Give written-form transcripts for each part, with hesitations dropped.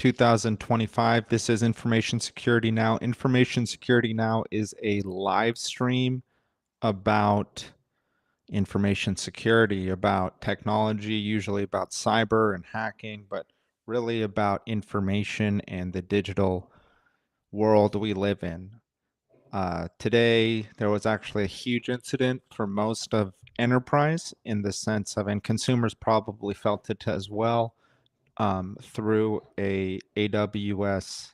2025. This is Information Security Now. Information Security Now is a live stream about information security, about technology, usually about cyber and hacking, but really about information and the digital world we live in. Today, there was actually a huge incident for most of enterprise in the sense of, and consumers probably felt it as well, through a AWS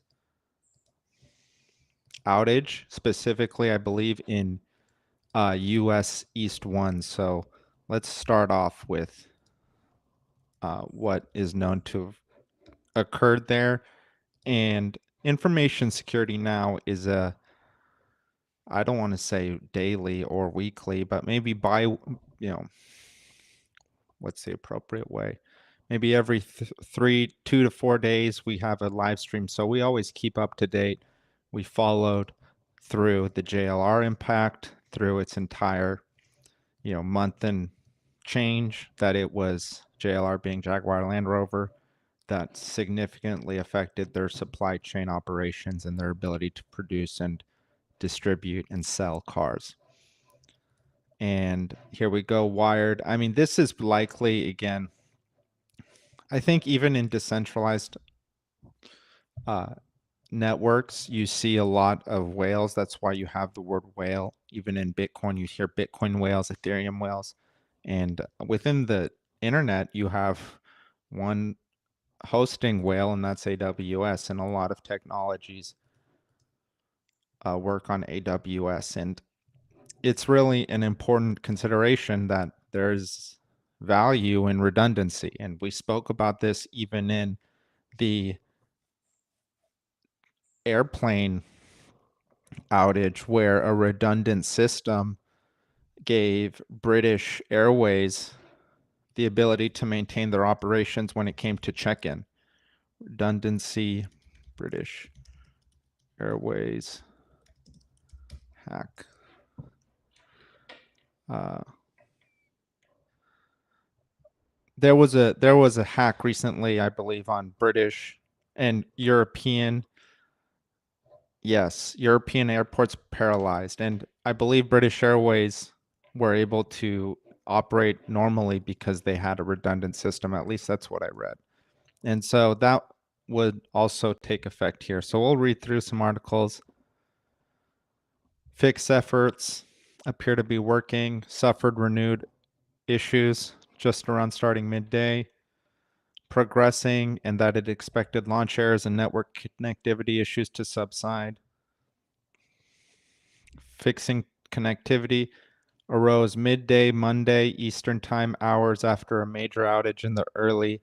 outage, specifically, I believe, in US East 1. So let's start off with what is known to have occurred there. And Information Security Now is I don't want to say daily or weekly, but maybe what's the appropriate way? Maybe every 2 to 4 days we have a live stream. So we always keep up to date. We followed through the JLR impact, through its entire, month and change that it was, JLR being Jaguar Land Rover, that significantly affected their supply chain operations and their ability to produce and distribute and sell cars. And here we go, Wired. I mean, this is likely, again, I think even in decentralized networks, you see a lot of whales. That's why you have the word whale. Even in Bitcoin, you hear Bitcoin whales, Ethereum whales. And within the internet, you have one hosting whale, and that's AWS. And a lot of technologies work on AWS. And it's really an important consideration that there's value in redundancy. And we spoke about this even in the airplane outage, where a redundant system gave British Airways the ability to maintain their operations when it came to check-in. Redundancy, British Airways hack. There was a hack recently, I believe, on British and European. Yes, European airports paralyzed, and I believe British Airways were able to operate normally because they had a redundant system. At least that's what I read. And so that would also take effect here. So we'll read through some articles. Fix efforts appear to be working. Suffered renewed issues just around starting midday. Progressing, and that it expected launch errors and network connectivity issues to subside. Fixing connectivity arose midday Monday Eastern Time hours after a major outage in the early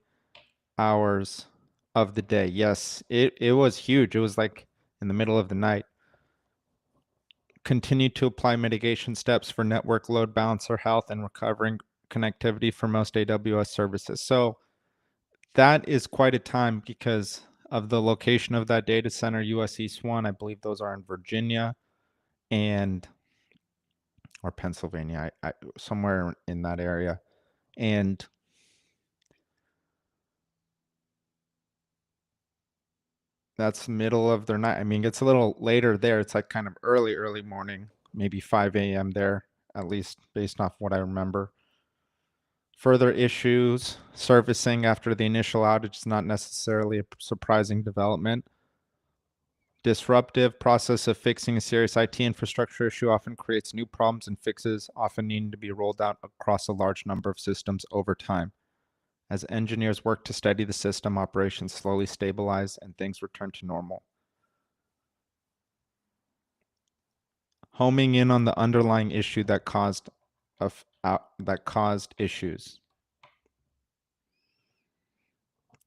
hours of the day. Yes, it was huge. It was like in the middle of the night. Continued to apply mitigation steps for network load balancer health and recovering connectivity for most AWS services. So that is quite a time because of the location of that data center, US East 1. I believe those are in Virginia or Pennsylvania, somewhere in that area. And that's middle of their night. I mean, it's a little later there. It's like kind of early morning, maybe 5 a.m. there, at least based off what I remember. Further issues surfacing after the initial outage is not necessarily a surprising development. Disruptive process of fixing a serious IT infrastructure issue often creates new problems, and fixes often need to be rolled out across a large number of systems over time. As engineers work to steady the system, operations slowly stabilize and things return to normal. Homing in on the underlying issue that caused issues.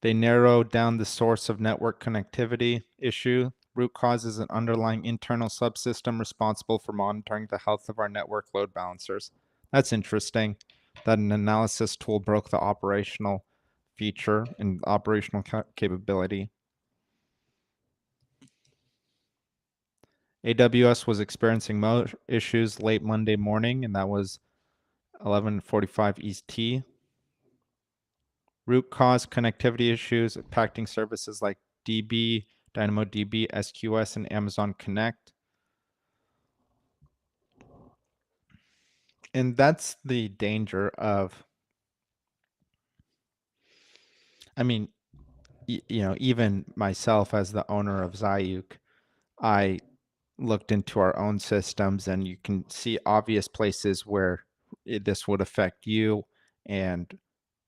They narrow down the source of network connectivity issue. Root cause is an underlying internal subsystem responsible for monitoring the health of our network load balancers. That's interesting that an analysis tool broke the operational feature and operational capability. AWS was experiencing issues late Monday morning, and that was 11:45 EST. Root cause connectivity issues impacting services like DB, DynamoDB, SQS, and Amazon Connect. And that's the danger of, I mean, even myself as the owner of Zayuk, I looked into our own systems, and you can see obvious places where this would affect you and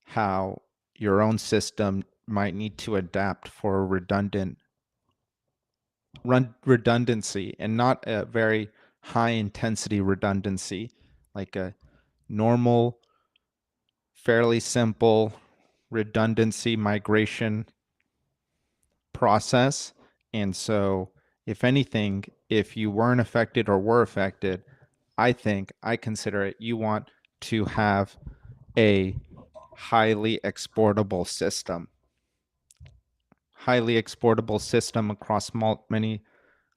how your own system might need to adapt for redundancy, and not a very high intensity redundancy, like a normal, fairly simple redundancy migration process. And so, if anything, if you weren't affected or were affected, I consider it, you want to have a highly exportable system. Highly exportable system across many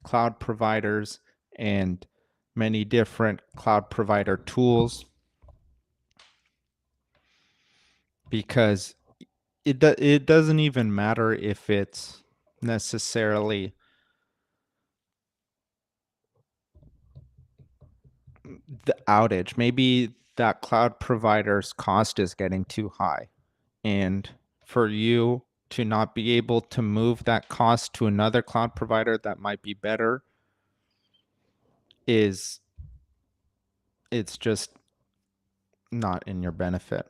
cloud providers and many different cloud provider tools, because it doesn't even matter if it's necessarily the outage. Maybe that cloud provider's cost is getting too high, and for you to not be able to move that cost to another cloud provider that might be better, it's just not in your benefit.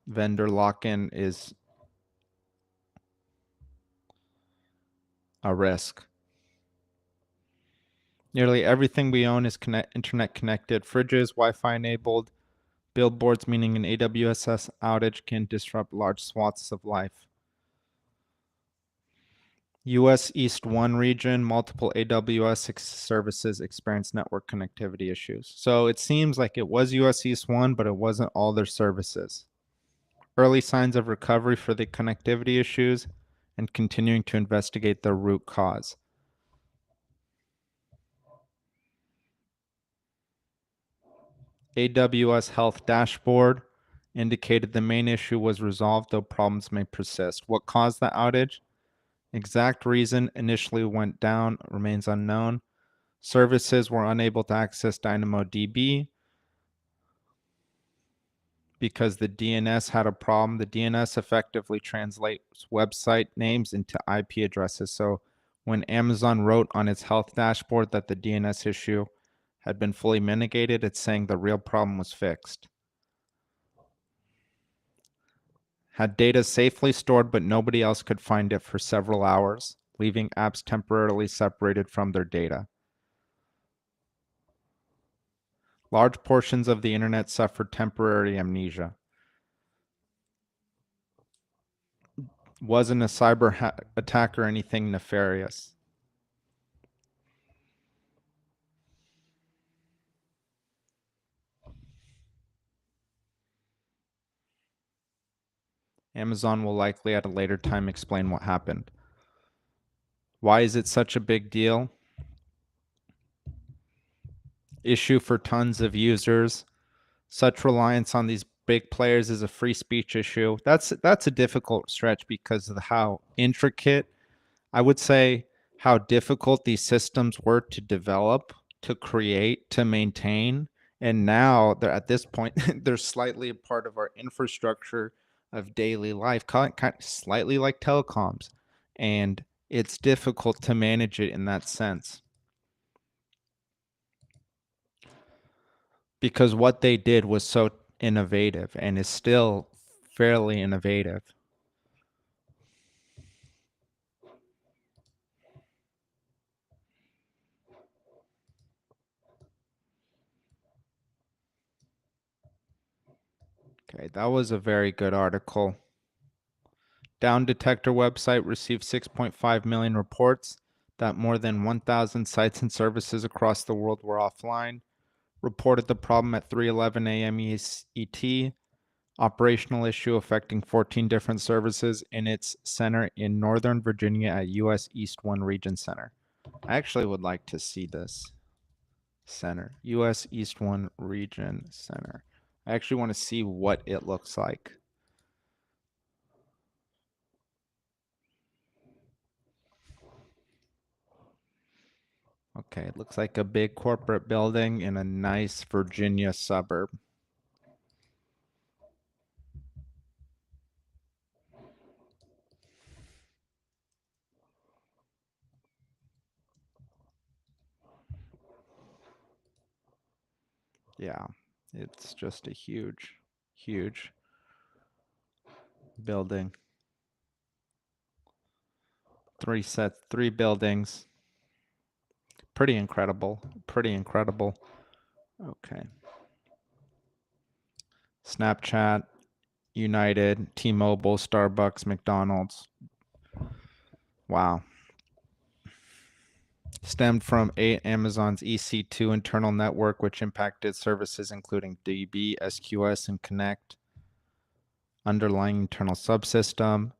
Vendor lock-in is a risk. Nearly everything we own is internet connected. Fridges, Wi-Fi enabled. Billboards, meaning an AWS outage can disrupt large swaths of life. US East 1 region, multiple AWS services experience network connectivity issues. So it seems like it was US East 1, but it wasn't all their services. Early signs of recovery for the connectivity issues, and continuing to investigate the root cause. AWS Health Dashboard indicated the main issue was resolved, though problems may persist. What caused the outage? Exact reason initially went down remains unknown. Services were unable to access DynamoDB because the DNS had a problem. The DNS effectively translates website names into IP addresses. So when Amazon wrote on its health dashboard that the DNS issue had been fully mitigated, it's saying the real problem was fixed. Had data safely stored, but nobody else could find it for several hours, leaving apps temporarily separated from their data. Large portions of the internet suffered temporary amnesia. Wasn't a cyber attack or anything nefarious. Amazon will likely at a later time explain what happened. Why is it such a big deal? Issue for tons of users. Such reliance on these big players is a free speech issue. That's a difficult stretch because of how intricate, I would say, how difficult these systems were to develop, to create, to maintain. And now they're at this point, they're slightly a part of our infrastructure of daily life, kind of slightly like telecoms. And it's difficult to manage it in that sense, because what they did was so innovative and is still fairly innovative. Okay, that was a very good article. Down Detector website received 6.5 million reports that more than 1,000 sites and services across the world were offline. Reported the problem at 3:11 a.m. ET. Operational issue affecting 14 different services in its center in Northern Virginia at US East 1 Region Center. I actually would like to see this center. US East 1 Region Center. I actually want to see what it looks like. Okay, it looks like a big corporate building in a nice Virginia suburb. Yeah, it's just a huge, huge building. Three buildings. Pretty incredible. Pretty incredible. Okay. Snapchat, United, T-Mobile, Starbucks, McDonald's. Wow. Stemmed from Amazon's EC2 internal network, which impacted services including DB, SQS, and Connect. Underlying internal subsystem.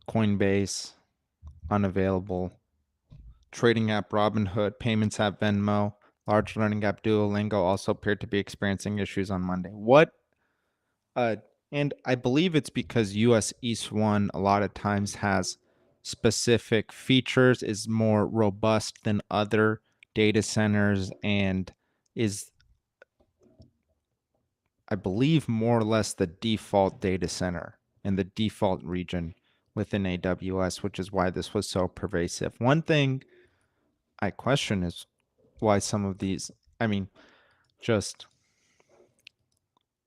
Coinbase, unavailable. Trading app Robinhood, payments app Venmo, large learning app Duolingo also appeared to be experiencing issues on Monday. Uh, and I believe it's because US East 1 a lot of times has specific features, is more robust than other data centers, and is, I believe, more or less the default data center in the default region within AWS, which is why this was so pervasive. One thing I question is why some of these, I mean, just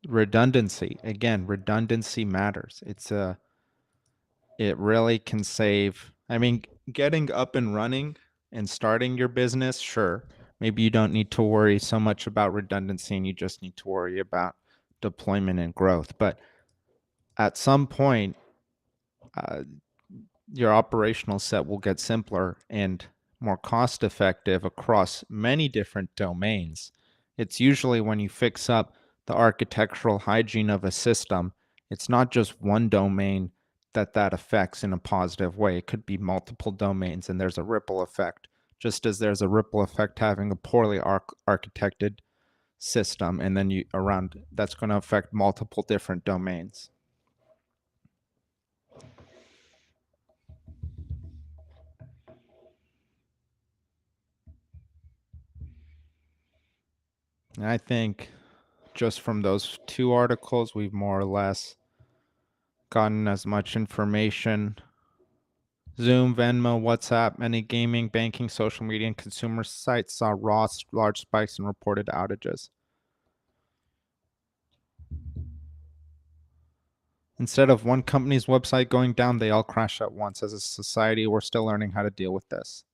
redundancy. Again, redundancy matters. It really can save. I mean, getting up and running and starting your business, sure. Maybe you don't need to worry so much about redundancy and you just need to worry about deployment and growth. But at some point, uh, your operational set will get simpler and more cost effective across many different domains. It's usually when you fix up the architectural hygiene of a system, it's not just one domain that affects in a positive way. It could be multiple domains, and there's a ripple effect, just as there's a ripple effect having a poorly architected system, and then you around that's going to affect multiple different domains. And I think just from those two articles, we've more or less gotten as much information. Zoom, Venmo, WhatsApp, many gaming, banking, social media, and consumer sites saw large spikes in reported outages. Instead of one company's website going down, they all crash at once. As a society, we're still learning how to deal with this.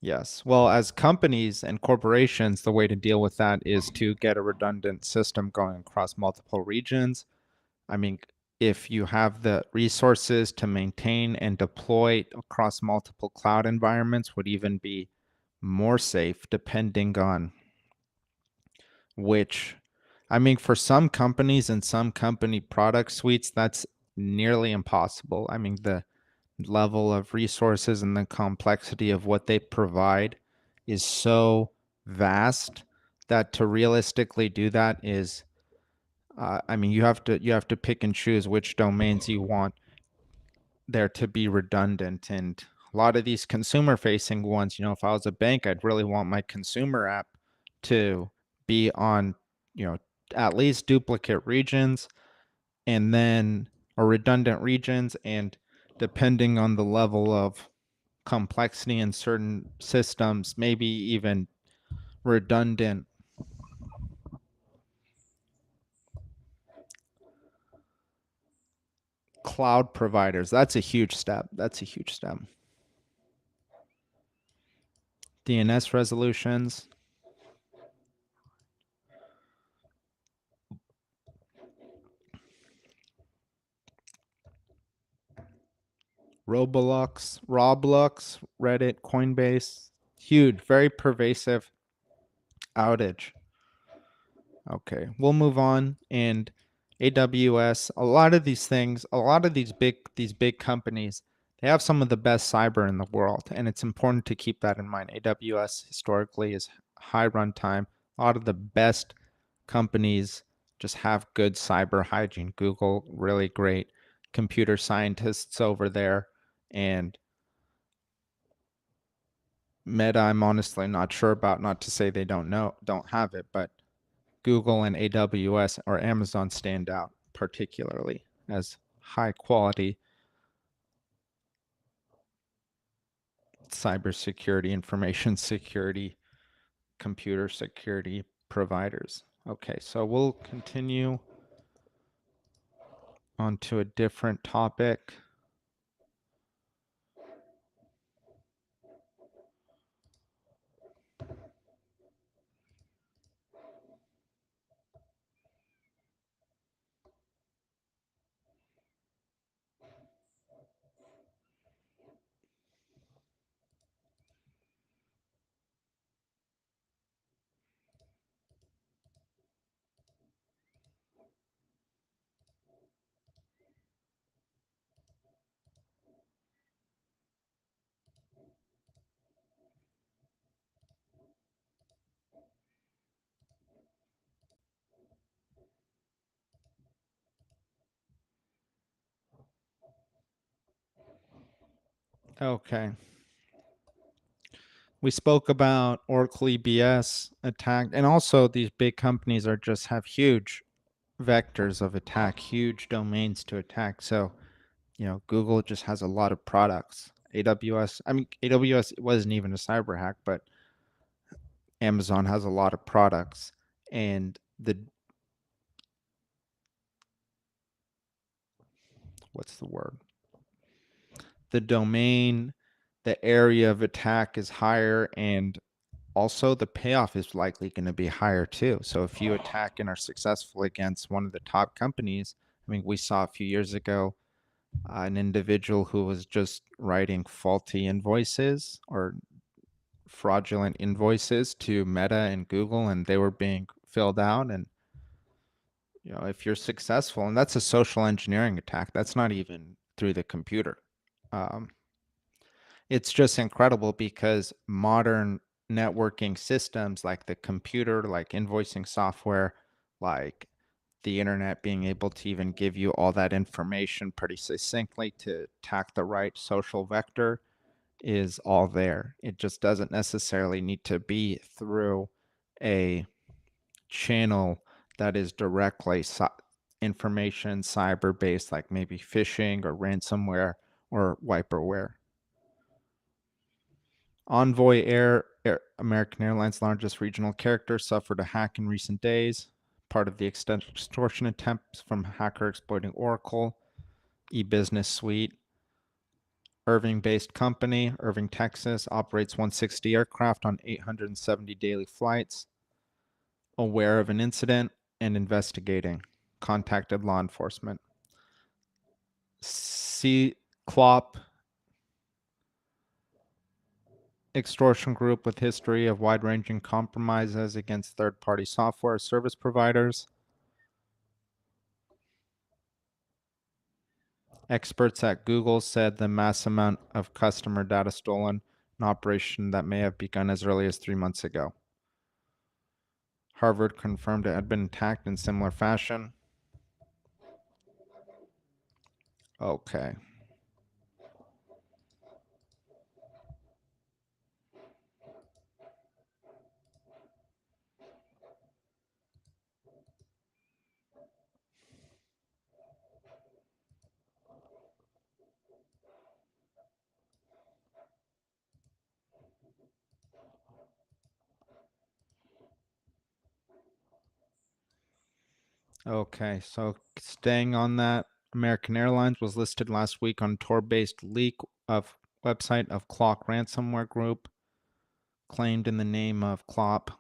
Yes. Well, as companies and corporations, the way to deal with that is to get a redundant system going across multiple regions. I mean, if you have the resources to maintain and deploy across multiple cloud environments, would even be more safe depending on which. I mean, for some companies and some company product suites, that's nearly impossible. I mean, the level of resources and the complexity of what they provide is so vast that to realistically do that is, I mean, you have to pick and choose which domains you want there to be redundant. And a lot of these consumer facing ones, if I was a bank, I'd really want my consumer app to be on, you know, at least duplicate regions and then or redundant regions, and depending on the level of complexity in certain systems, maybe even redundant cloud providers. That's a huge step. That's a huge step. DNS resolutions. Roblox, Reddit, Coinbase. Huge, very pervasive outage. Okay, we'll move on. And AWS, a lot of these things, a lot of these big companies, they have some of the best cyber in the world, and it's important to keep that in mind. AWS historically is high runtime. A lot of the best companies just have good cyber hygiene. Google, really great computer scientists over there, and Meta, I'm honestly not sure about, not to say they don't have it, but Google and AWS or Amazon stand out particularly as high quality cybersecurity, information security, computer security providers. Okay, so we'll continue on to a different topic. Okay. We spoke about Oracle EBS attack, and also these big companies are just have huge vectors of attack, huge domains to attack. So, Google just has a lot of products. AWS, I mean, AWS wasn't even a cyber hack, but Amazon has a lot of products. And what's the word? The domain, the area of attack is higher, and also the payoff is likely going to be higher too. So if you attack and are successful against one of the top companies, I mean, we saw a few years ago an individual who was just writing faulty invoices or fraudulent invoices to Meta and Google, and they were being filled out. And if you're successful, and that's a social engineering attack, that's not even through the computer. Um, it's just incredible because modern networking systems like the computer, like invoicing software, like the internet being able to even give you all that information pretty succinctly to attack the right social vector is all there. It just doesn't necessarily need to be through a channel that is directly information cyber based, like maybe phishing or ransomware or wiperware. Envoy American Airlines' largest regional carrier, suffered a hack in recent days, part of the extortion attempts from hacker exploiting Oracle, e-business suite. Irving-based company, Irving, Texas, operates 160 aircraft on 870 daily flights. Aware of an incident and investigating. Contacted law enforcement. C-Clop extortion group with history of wide-ranging compromises against third-party software service providers. Experts at Google said the mass amount of customer data stolen, an operation that may have begun as early as 3 months ago. Harvard confirmed it had been attacked in similar fashion. Okay. Okay, so staying on that, American Airlines was listed last week on Tor-based leak of website of Clock ransomware group, claimed in the name of Clop,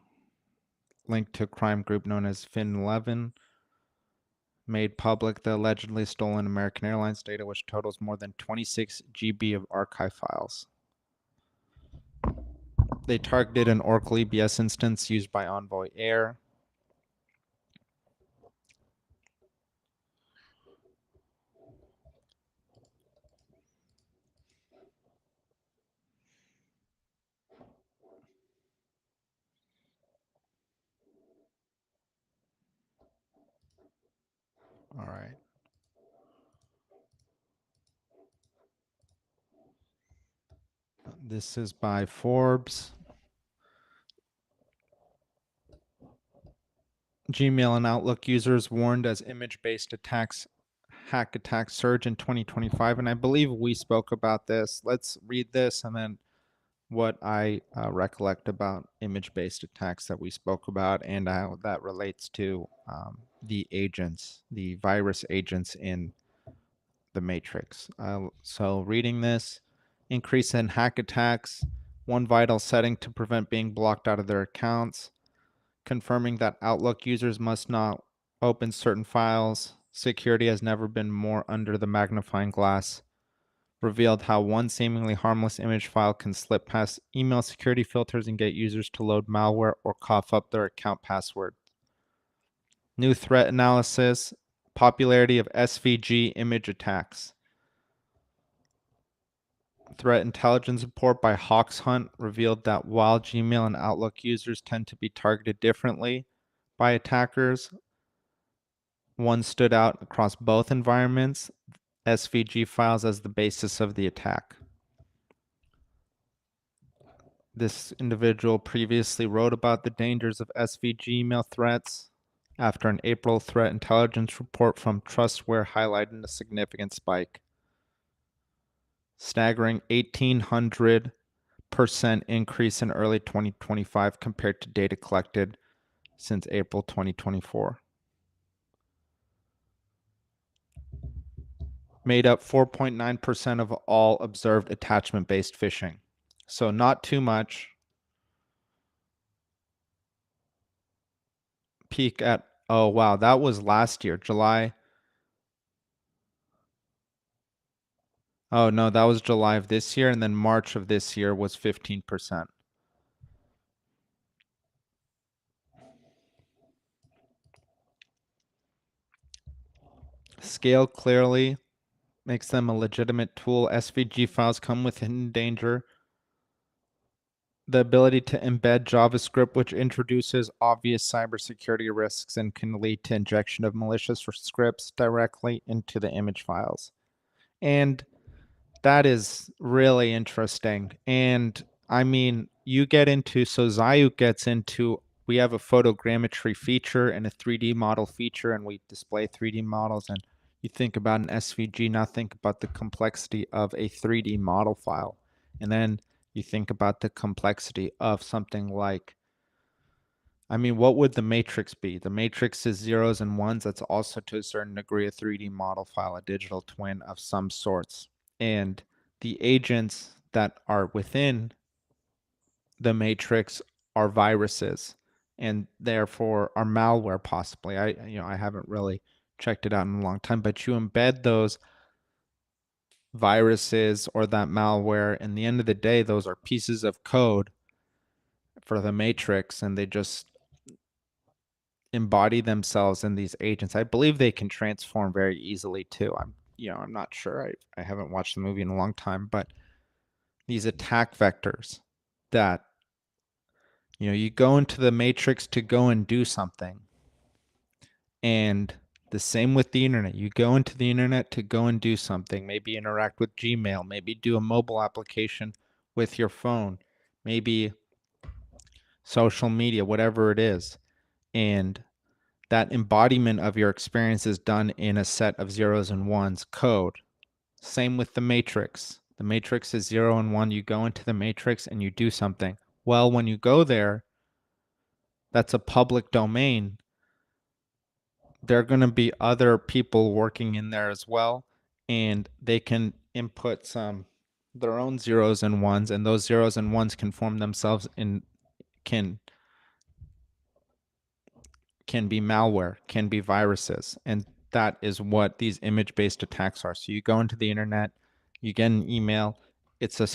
linked to a crime group known as Fin11, made public the allegedly stolen American Airlines data, which totals more than 26 GB of archive files. They targeted an Oracle EBS instance used by Envoy Air. All right. This is by Forbes. Gmail and Outlook users warned as image-based hack attacks surge in 2025. And I believe we spoke about this. Let's read this and then what I recollect about image-based attacks that we spoke about and how that relates to the agents, the virus agents in the Matrix. So reading this, increase in hack attacks, one vital setting to prevent being blocked out of their accounts, confirming that Outlook users must not open certain files. Security has never been more under the magnifying glass. Revealed how one seemingly harmless image file can slip past email security filters and get users to load malware or cough up their account password. New threat analysis, popularity of SVG image attacks. Threat intelligence report by Hawks Hunt revealed that while Gmail and Outlook users tend to be targeted differently by attackers, one stood out across both environments, SVG files as the basis of the attack. This individual previously wrote about the dangers of SVG email threats after an April threat intelligence report from Trustware highlighted a significant spike. Staggering 1,800% increase in early 2025 compared to data collected since April 2024. Made up 4.9% of all observed attachment-based phishing. So not too much. Peak at, oh wow, that was last year, July. Oh no, that was July of this year, and then March of this year was 15%. Scale clearly makes them a legitimate tool. SVG files come with hidden danger. The ability to embed JavaScript, which introduces obvious cybersecurity risks and can lead to injection of malicious scripts directly into the image files. And that is really interesting. And I mean, you get into, so Zayuk gets into, we have a photogrammetry feature and a 3D model feature, and we display 3D models. And you think about an SVG, now think about the complexity of a 3D model file. And then you think about the complexity of something like, I mean, what would the matrix be? The matrix is zeros and ones. That's also to a certain degree a 3D model file, a digital twin of some sorts. And the agents that are within the matrix are viruses and therefore are malware possibly. I haven't really checked it out in a long time, but you embed those viruses or that malware, and the end of the day, those are pieces of code for the matrix, and they just embody themselves in these agents. I believe they can transform very easily too. I'm not sure. I haven't watched the movie in a long time, but these attack vectors that you go into the matrix to go and do something, and the same with the internet. You go into the internet to go and do something, maybe interact with Gmail, maybe do a mobile application with your phone, maybe social media, whatever it is. And that embodiment of your experience is done in a set of zeros and ones code. Same with the matrix. The matrix is 0 and 1. You go into the matrix and you do something. Well, when you go there, that's a public domain. There are going to be other people working in there as well, and they can input their own zeros and ones, and those zeros and ones can form themselves in can be malware, can be viruses, and that is what these image-based attacks are. So you go into the internet, you get an email, it's a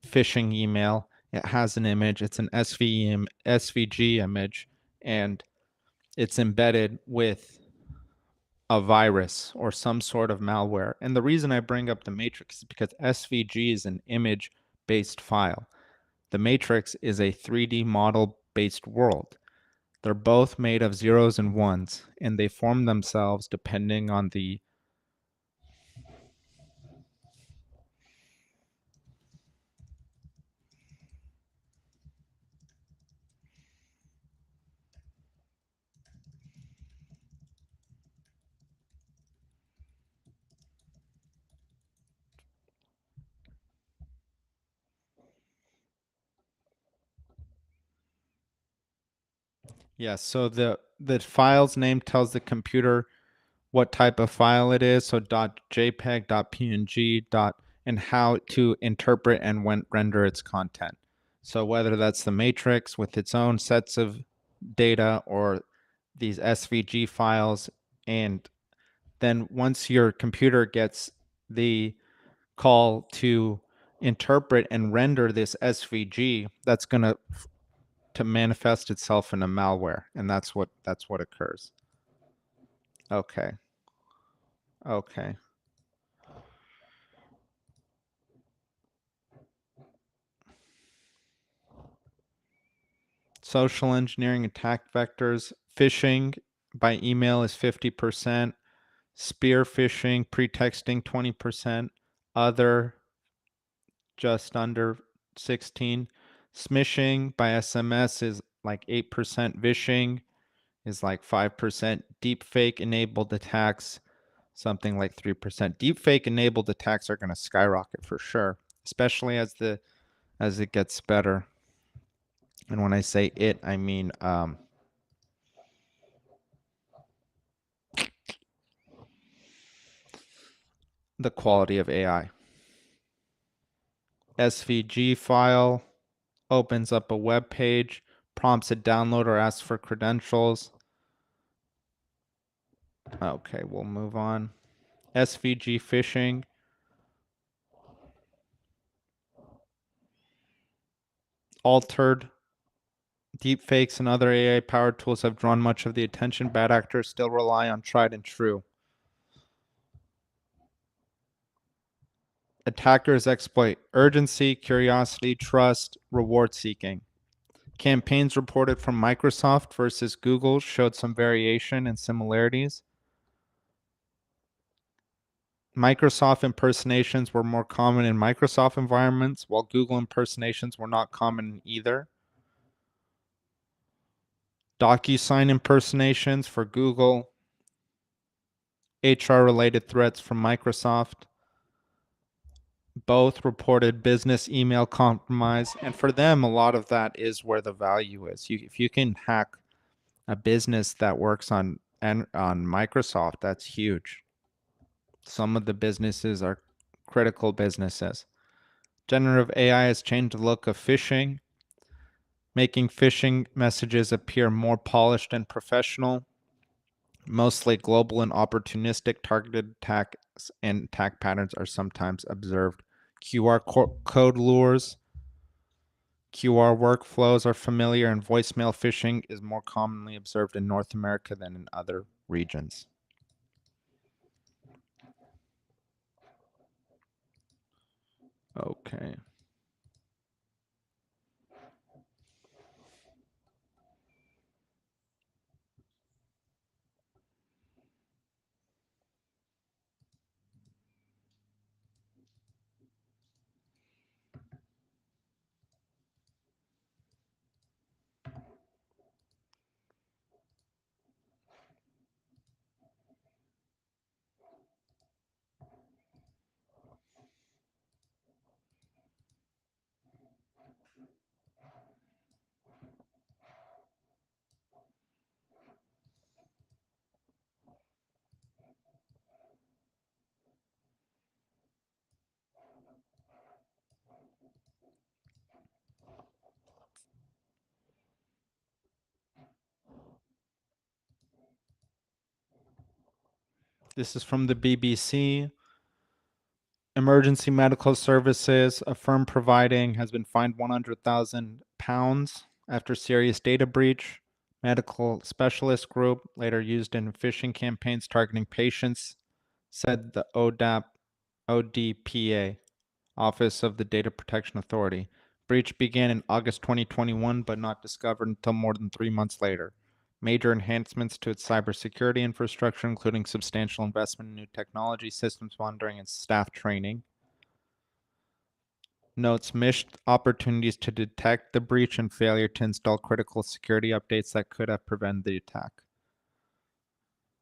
phishing email, it has an image, it's an SVG image, and it's embedded with a virus or some sort of malware. And the reason I bring up the matrix is because SVG is an image-based file. The matrix is a 3D model-based world. They're both made of zeros and ones, and they form themselves depending on the Yes. So the file's name tells the computer what type of file it is. So .jpeg, .png, and how to interpret and render its content. So whether that's the matrix with its own sets of data or these SVG files, and then once your computer gets the call to interpret and render this SVG, that's going to manifest itself in a malware, and that's what occurs. Okay. Okay. Social engineering attack vectors. Phishing by email is 50%. Spear phishing, pretexting 20%. Other just under 16. Smishing by SMS is like 8%. Vishing is like 5%. Deepfake enabled attacks, something like 3%. Deepfake enabled attacks are going to skyrocket for sure, especially as it gets better. And when I say it, I mean the quality of AI. SVG file opens up a web page, prompts a download or asks for credentials. Okay, we'll move on. SVG phishing. Altered deepfakes and other AI powered tools have drawn much of the attention. Bad actors still rely on tried and true. Attackers exploit urgency, curiosity, trust, reward seeking. Campaigns reported from Microsoft versus Google showed some variation and similarities. Microsoft impersonations were more common in Microsoft environments, while Google impersonations were not common in either. DocuSign impersonations for Google, HR-related threats from Microsoft. Both reported business email compromise, and for them, a lot of that is where the value is. If you can hack a business that works on Microsoft, that's huge. Some of the businesses are critical businesses. Generative AI has changed the look of phishing, making phishing messages appear more polished and professional. Mostly global and opportunistic targeted attacks and attack patterns are sometimes observed. QR code lures, QR workflows are familiar, and voicemail phishing is more commonly observed in North America than in other regions. Okay. This is from the BBC. Emergency medical services, a firm providing has been fined £100,000 after serious data breach. Medical specialist group, later used in phishing campaigns targeting patients, said the ODPA, Office of the Data Protection Authority. Breach began in August 2021, but not discovered until more than 3 months later. Major enhancements to its cybersecurity infrastructure, including substantial investment in new technology, systems monitoring, and staff training. Notes missed opportunities to detect the breach and failure to install critical security updates that could have prevented the attack.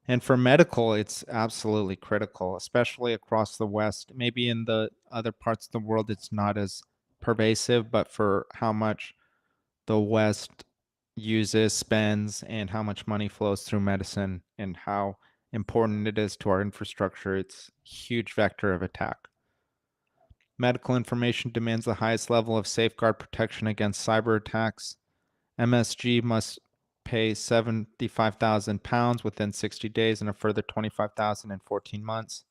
And for medical, it's absolutely critical, especially across the West. Maybe in the other parts of the world, it's not as pervasive, but for how much the West uses, spends, and how much money flows through medicine and how important it is to our infrastructure. It's a huge vector of attack. Medical information demands the highest level of safeguard protection against cyber attacks. MSG must pay £75,000 within 60 days and a further $25,000 in 14 months.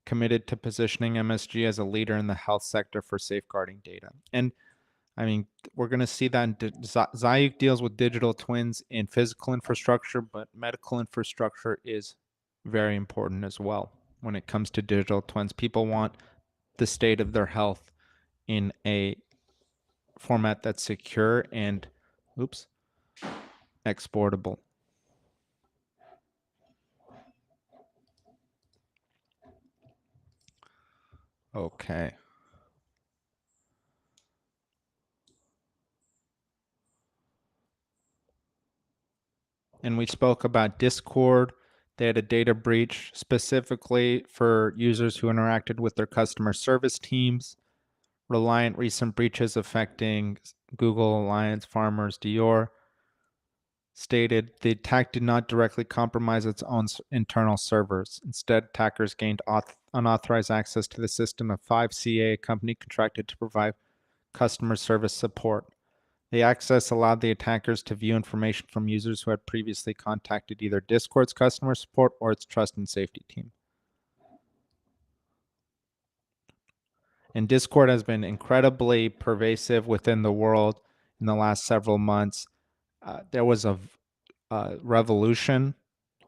Committed to positioning MSG as a leader in the health sector for safeguarding data. And I mean, we're going to see that in Zayuk deals with digital twins in physical infrastructure, but medical infrastructure is very important as well when it comes to digital twins. People want the state of their health in a format that's secure and, exportable. Okay. And we spoke about Discord. They had a data breach specifically for users who interacted with their customer service teams. Reliant recent breaches affecting Google, Alliance, Farmers, Dior stated the attack did not directly compromise its own internal servers. Instead, attackers gained unauthorized access to the system of 5CA, a company contracted to provide customer service support. The access allowed the attackers to view information from users who had previously contacted either Discord's customer support or its trust and safety team. And Discord has been incredibly pervasive within the world in the last several months. There was a revolution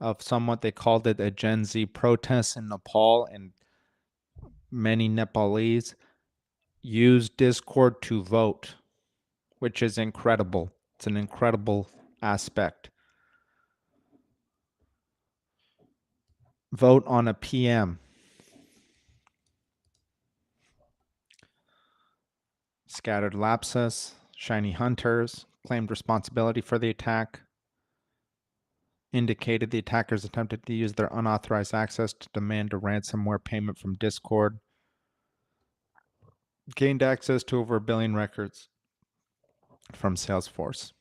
of somewhat, they called it a Gen Z protest in Nepal, and many Nepalese used Discord to vote, which is incredible. It's an incredible aspect. Vote on a PM. Scattered lapses, shiny hunters, claimed responsibility for the attack, indicated the attackers attempted to use their unauthorized access to demand a ransomware payment from Discord, gained access to over 1 billion records from Salesforce.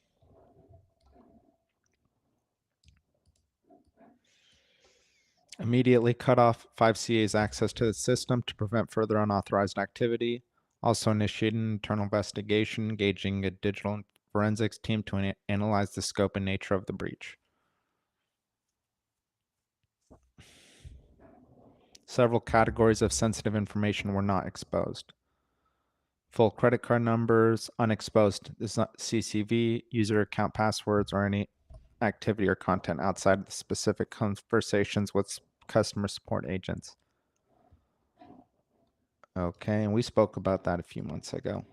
Immediately cut off 5CA's access to the system to prevent further unauthorized activity. Also initiated an internal investigation, engaging a digital forensics team to analyze the scope and nature of the breach. Several categories of sensitive information were not exposed. Full credit card numbers, unexposed CCV, user account passwords, or any activity or content outside of the specific conversations with customer support agents. Okay, and we spoke about that a few months ago.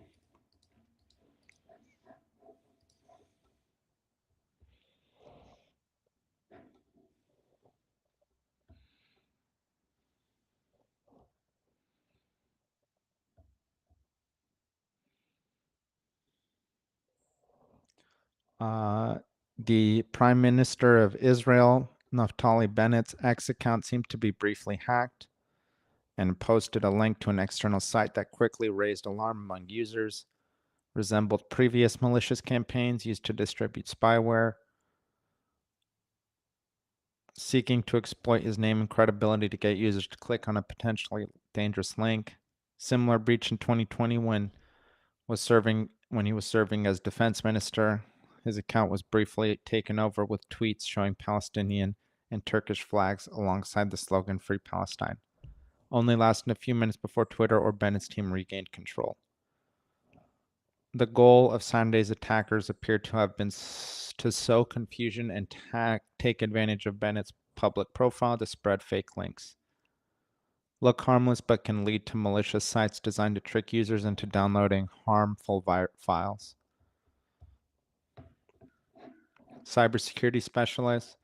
The Prime Minister of Israel, Naftali Bennett's X account seemed to be briefly hacked and posted a link to an external site that quickly raised alarm among users, resembled previous malicious campaigns used to distribute spyware, seeking to exploit his name and credibility to get users to click on a potentially dangerous link. Similar breach in 2020 when he was serving as defense minister. His account was briefly taken over with tweets showing Palestinian and Turkish flags alongside the slogan Free Palestine, only lasting a few minutes before Twitter or Bennett's team regained control. The goal of Sunday's attackers appeared to have been to sow confusion and take advantage of Bennett's public profile to spread fake links. Look harmless but can lead to malicious sites designed to trick users into downloading harmful files. Cybersecurity specialists.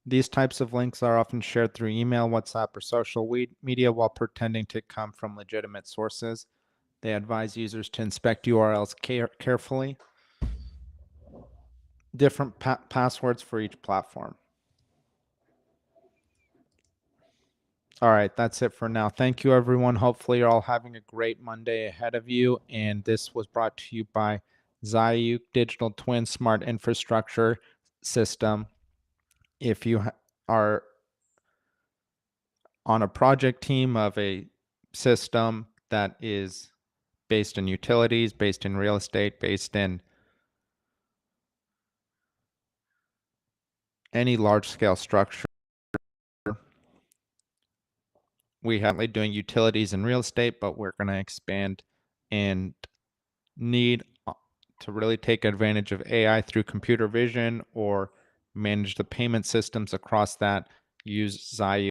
These types of links are often shared through email, WhatsApp, or social media while pretending to come from legitimate sources. They advise users to inspect URLs carefully. Different passwords for each platform. All right, that's it for now. Thank you, everyone. Hopefully, you're all having a great Monday ahead of you. And this was brought to you by Zayuk Digital Twin Smart Infrastructure System. If you are on a project team of a system that is based in utilities, based in real estate, based in any large-scale structure, we have doing utilities and real estate, but we're going to expand and need to really take advantage of AI through computer vision or manage the payment systems across that, use Zayuk